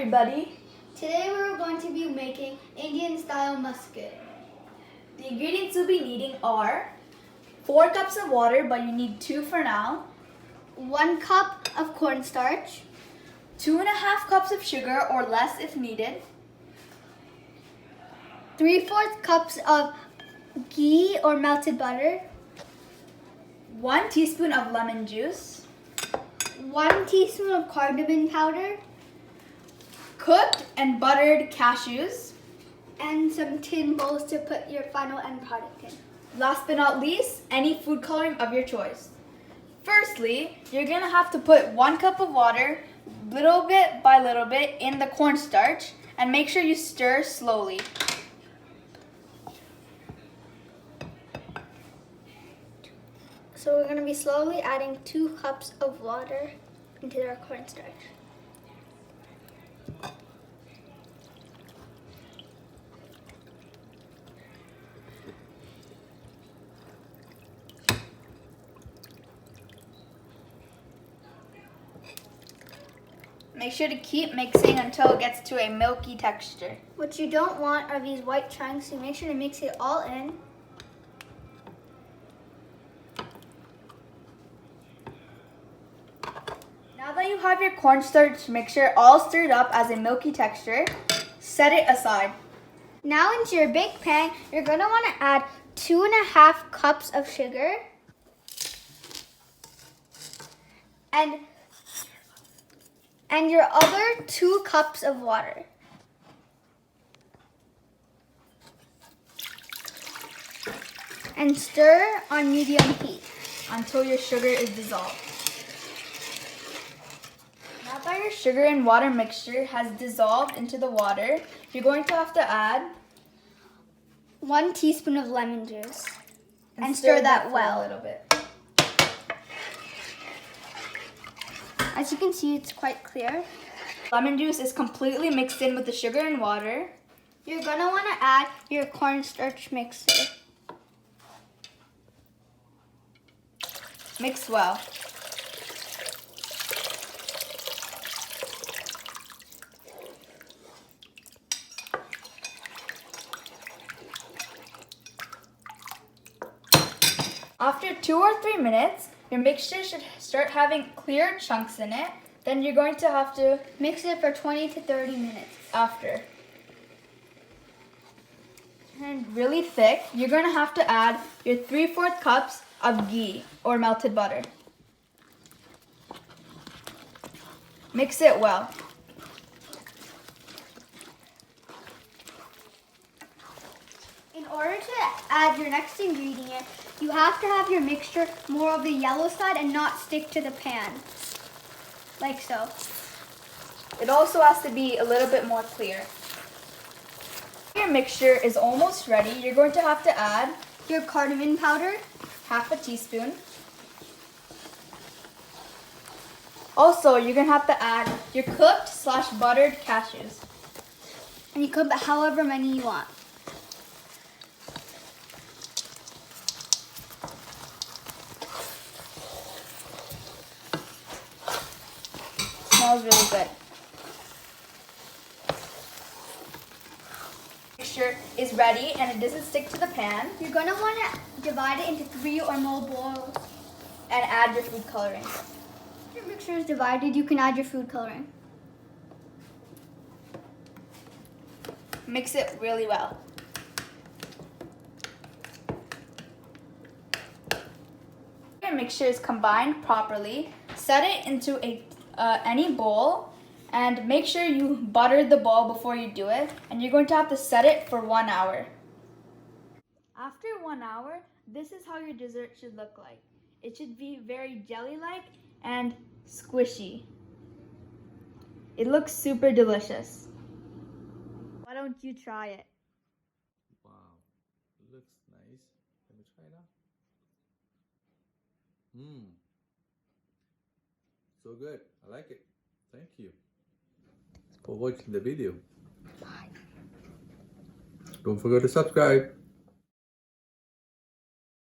everybody! Today we're going to be making Indian style musket. The ingredients you'll be needing are 4 cups of water, but you need 2 for now, 1 cup of cornstarch, 2.5 cups of sugar or less if needed, 3/4 cups of ghee or melted butter, 1 teaspoon of lemon juice, 1 teaspoon of cardamom powder, cooked and buttered cashews, and some tin bowls to put your final end product in. last but not least, any food coloring of your choice. Firstly, you're going to have to put 1 cup of water, little bit by little bit, in the cornstarch and make sure you stir slowly. So we're going to be slowly adding 2 cups of water into our cornstarch. Make sure to keep mixing until it gets to a milky texture. What you don't want are these white chunks, so make sure to mix it all in. Now that you have your cornstarch mixture all stirred up as a milky texture, set it aside. Now into your big pan, you're going to want to add 2.5 cups of sugar and your other 2 cups of water. And stir on medium heat Until your sugar is dissolved. Now that your sugar and water mixture has dissolved into the water, you're going to have to add 1 teaspoon of lemon juice and stir that well. a little bit. As you can see, it's quite clear. Lemon juice is completely mixed in with the sugar and water. You're going to want to add your cornstarch mixer. Mix well. After 2 or 3 minutes, your mixture should start having clear chunks in it. Then you're going to have to Mix it for 20 to 30 minutes. after. And really thick, you're going to have to add your 3/4 cups of ghee or melted butter. Mix it well. In order to add your next ingredient, you have to have your mixture more of the yellow side and not stick to the pan. Like so. It also has to be a little bit more clear. Your mixture is almost ready. You're going to have to add Your cardamom powder, 1/2 teaspoon. Also, you're going to have to add your cooked/buttered cashews. and you could put however many you want. Smells really good. Mixture is ready and it doesn't stick to the pan. You're going to want to divide it into 3 or more bowls. And add your food coloring. If your mixture is divided, you can add your food coloring. Mix it really well. Your mixture is combined properly. Set it into any bowl and make sure you butter the bowl before you do it. And you're going to have to set it for 1 hour. After 1 hour, this is how your dessert should look like. It should be very jelly-like and squishy. It looks super delicious. Why don't you try it? Wow, looks nice. Let me try now. So good. I like it. Thank you for watching the video. Bye. Don't forget to subscribe.